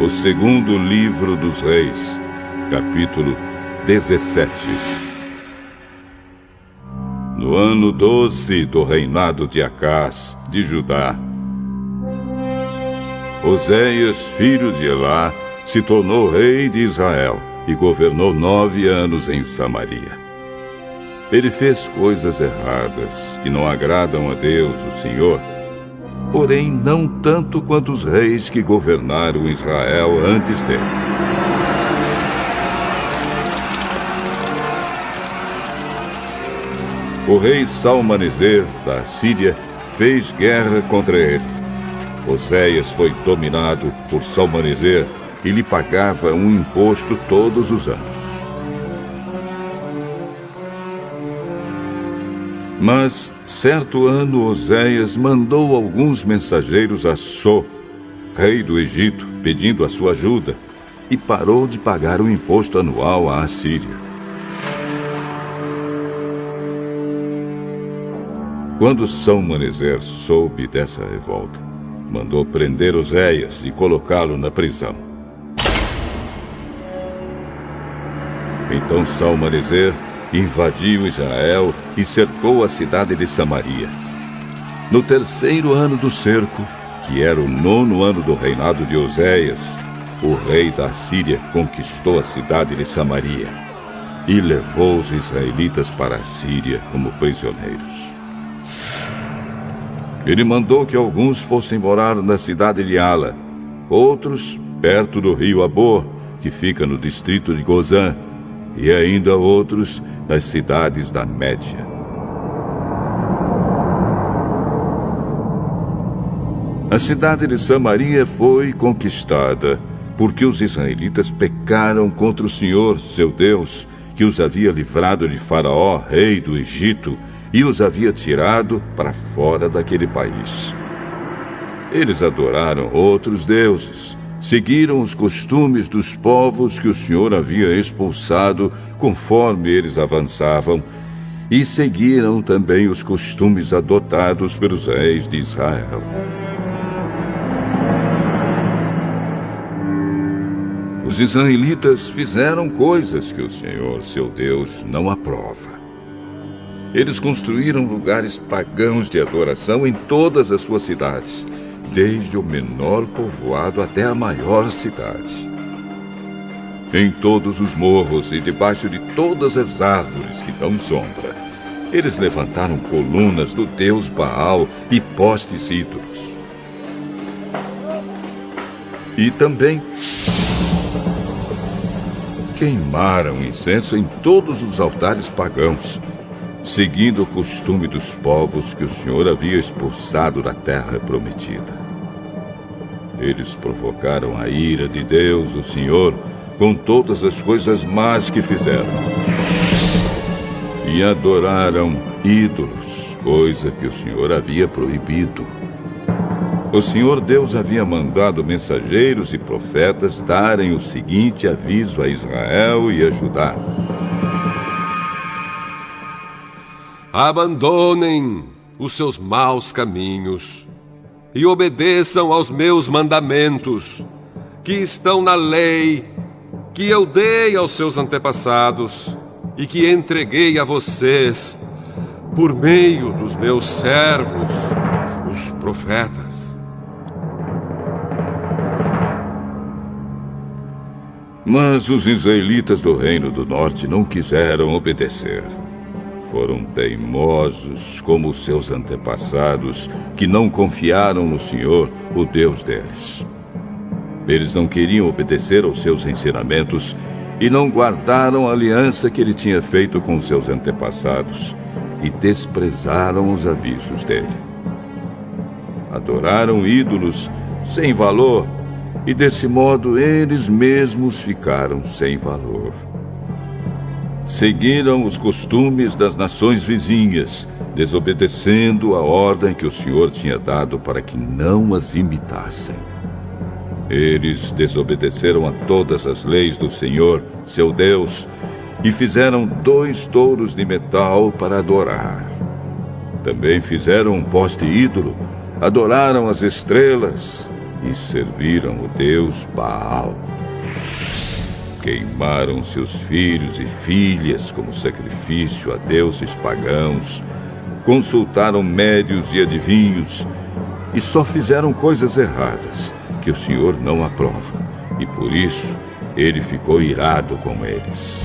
O segundo livro dos Reis, capítulo 17. No ano 12 do reinado de Acás, de Judá, Oséias, filho de Elá, se tornou rei de Israel e governou 9 anos em Samaria. Ele fez coisas erradas que não agradam a Deus, o Senhor, porém não tanto quanto os reis que governaram Israel antes dele. O rei Salmaneser, da Síria, fez guerra contra ele. Oséias foi dominado por Salmaneser e lhe pagava um imposto todos os anos. Mas, certo ano, Oséias mandou alguns mensageiros a So, rei do Egito, pedindo a sua ajuda, e parou de pagar o imposto anual à Assíria. Quando Salmaneser soube dessa revolta, mandou prender Oséias e colocá-lo na prisão. Então Salmaneser invadiu Israel e cercou a cidade de Samaria. No 3º ano do cerco, que era o 9º ano do reinado de Oséias, o rei da Assíria conquistou a cidade de Samaria e levou os israelitas para a Síria como prisioneiros. Ele mandou que alguns fossem morar na cidade de Ala, outros perto do rio Abor, que fica no distrito de Gozã, e ainda outros nas cidades da Média. A cidade de Samaria foi conquistada porque os israelitas pecaram contra o Senhor, seu Deus, que os havia livrado de Faraó, rei do Egito, e os havia tirado para fora daquele país. Eles adoraram outros deuses, seguiram os costumes dos povos que o Senhor havia expulsado conforme eles avançavam, e seguiram também os costumes adotados pelos reis de Israel. Os israelitas fizeram coisas que o Senhor, seu Deus, não aprova. Eles construíram lugares pagãos de adoração em todas as suas cidades, desde o menor povoado até a maior cidade. Em todos os morros e debaixo de todas as árvores que dão sombra, eles levantaram colunas do deus Baal e postes ídolos. E também queimaram incenso em todos os altares pagãos, seguindo o costume dos povos que o Senhor havia expulsado da terra prometida. Eles provocaram a ira de Deus, o Senhor, com todas as coisas más que fizeram. E adoraram ídolos, coisa que o Senhor havia proibido. O Senhor Deus havia mandado mensageiros e profetas darem o seguinte aviso a Israel e a Judá: abandonem os seus maus caminhos e obedeçam aos meus mandamentos, que estão na lei que eu dei aos seus antepassados e que entreguei a vocês por meio dos meus servos, os profetas. Mas os israelitas do Reino do Norte não quiseram obedecer. Foram teimosos como os seus antepassados, que não confiaram no Senhor, o Deus deles. Eles não queriam obedecer aos seus ensinamentos e não guardaram a aliança que ele tinha feito com seus antepassados e desprezaram os avisos dele. Adoraram ídolos sem valor e, desse modo, eles mesmos ficaram sem valor. Seguiram os costumes das nações vizinhas, desobedecendo a ordem que o Senhor tinha dado para que não as imitassem. Eles desobedeceram a todas as leis do Senhor, seu Deus, e fizeram 2 touros de metal para adorar. Também fizeram um poste ídolo, adoraram as estrelas, e serviram o deus Baal. Queimaram seus filhos e filhas como sacrifício a deuses pagãos, consultaram médios e adivinhos, e só fizeram coisas erradas que o Senhor não aprova, e por isso ele ficou irado com eles.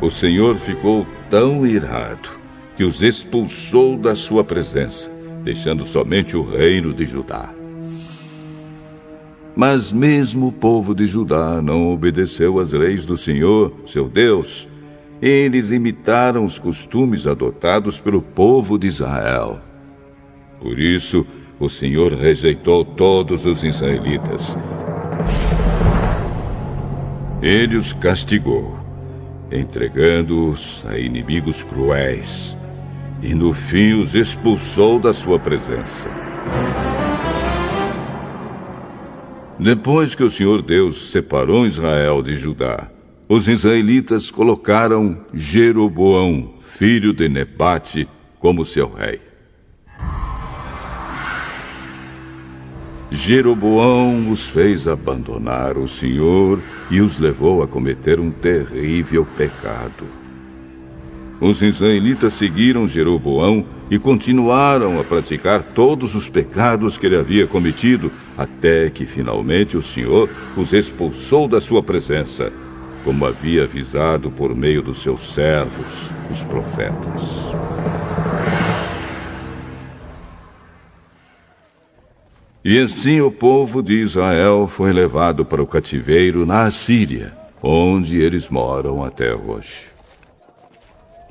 O Senhor ficou tão irado que os expulsou da sua presença, deixando somente o reino de Judá. Mas mesmo o povo de Judá não obedeceu às leis do Senhor, seu Deus. Eles imitaram os costumes adotados pelo povo de Israel. Por isso, o Senhor rejeitou todos os israelitas. Ele os castigou, entregando-os a inimigos cruéis, e no fim os expulsou da sua presença. Depois que o Senhor Deus separou Israel de Judá, os israelitas colocaram Jeroboão, filho de Nebate, como seu rei. Jeroboão os fez abandonar o Senhor e os levou a cometer um terrível pecado. Os israelitas seguiram Jeroboão e continuaram a praticar todos os pecados que ele havia cometido, até que finalmente o Senhor os expulsou da sua presença, como havia avisado por meio dos seus servos, os profetas. E assim o povo de Israel foi levado para o cativeiro na Assíria, onde eles moram até hoje.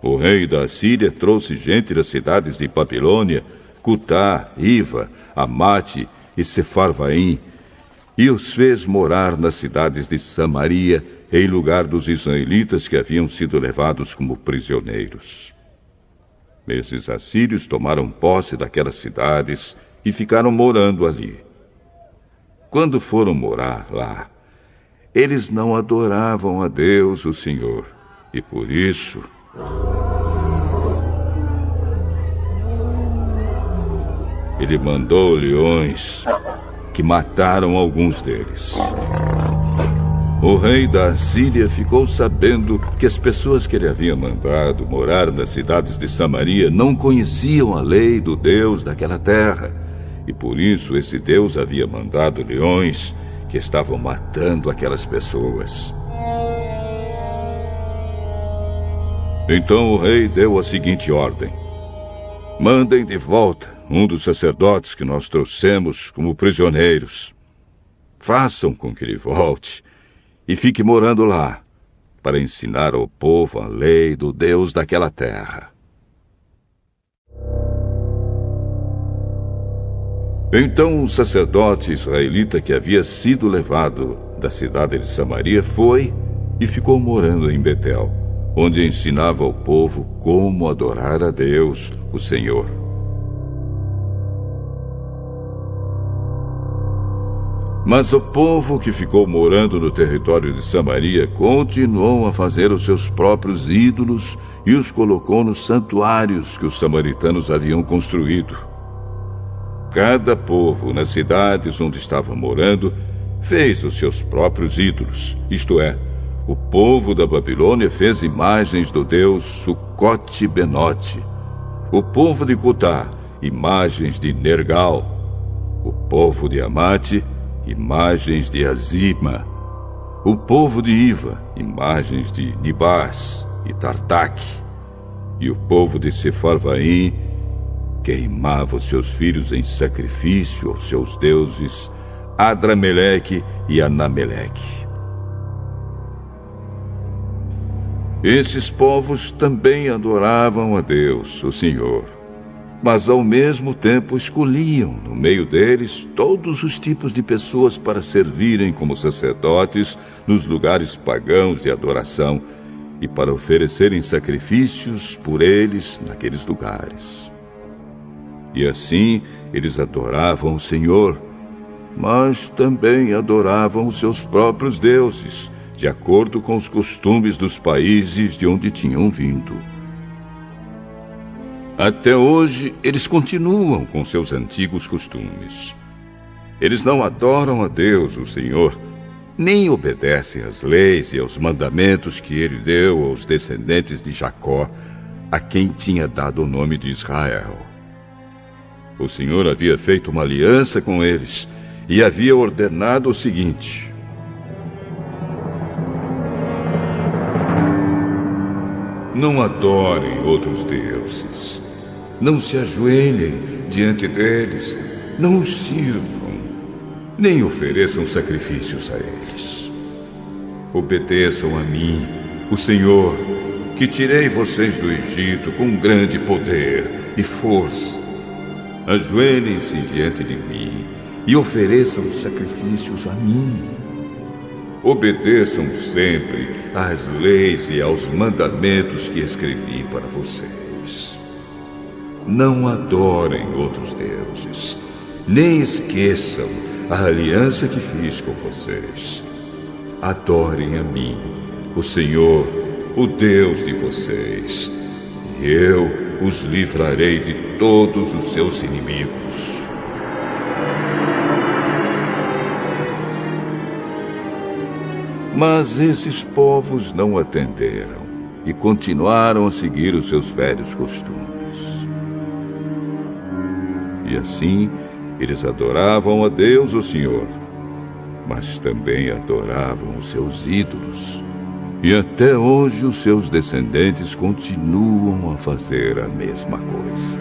O rei da Assíria trouxe gente das cidades de Babilônia, Cutá, Iva, Amate e Sefarvaim, e os fez morar nas cidades de Samaria, em lugar dos israelitas que haviam sido levados como prisioneiros. Esses assírios tomaram posse daquelas cidades e ficaram morando ali. Quando foram morar lá, eles não adoravam a Deus, o Senhor, e por isso ele mandou leões que mataram alguns deles. O rei da Assíria ficou sabendo que as pessoas que ele havia mandado morar nas cidades de Samaria não conheciam a lei do Deus daquela terra, e por isso esse Deus havia mandado leões que estavam matando aquelas pessoas. Então o rei deu a seguinte ordem: mandem de volta um dos sacerdotes que nós trouxemos como prisioneiros. Façam com que ele volte e fique morando lá, para ensinar ao povo a lei do Deus daquela terra. Então o sacerdote israelita que havia sido levado da cidade de Samaria foi e ficou morando em Betel, onde ensinava ao povo como adorar a Deus, o Senhor. Mas o povo que ficou morando no território de Samaria continuou a fazer os seus próprios ídolos e os colocou nos santuários que os samaritanos haviam construído. Cada povo, nas cidades onde estava morando, fez os seus próprios ídolos, isto é, o povo da Babilônia fez imagens do deus Sucote-Benote, o povo de Cutá, imagens de Nergal, o povo de Amate, imagens de Azima, o povo de Iva, imagens de Nibás e Tartaque, e o povo de Sefarvaim queimava os seus filhos em sacrifício aos seus deuses Adrameleque e Anameleque. Esses povos também adoravam a Deus, o Senhor, mas ao mesmo tempo escolhiam no meio deles todos os tipos de pessoas para servirem como sacerdotes nos lugares pagãos de adoração e para oferecerem sacrifícios por eles naqueles lugares. E assim eles adoravam o Senhor, mas também adoravam os seus próprios deuses, de acordo com os costumes dos países de onde tinham vindo. Até hoje, eles continuam com seus antigos costumes. Eles não adoram a Deus, o Senhor, nem obedecem às leis e aos mandamentos que ele deu aos descendentes de Jacó, a quem tinha dado o nome de Israel. O Senhor havia feito uma aliança com eles e havia ordenado o seguinte: não adorem outros deuses, não se ajoelhem diante deles, não os sirvam, nem ofereçam sacrifícios a eles. Obedeçam a mim, o Senhor, que tirei vocês do Egito com grande poder e força. Ajoelhem-se diante de mim e ofereçam sacrifícios a mim. Obedeçam sempre às leis e aos mandamentos que escrevi para vocês. Não adorem outros deuses, nem esqueçam a aliança que fiz com vocês. Adorem a mim, o Senhor, o Deus de vocês, e eu os livrarei de todos os seus inimigos. Mas esses povos não atenderam e continuaram a seguir os seus velhos costumes. E assim, eles adoravam a Deus, o Senhor, mas também adoravam os seus ídolos. E até hoje os seus descendentes continuam a fazer a mesma coisa.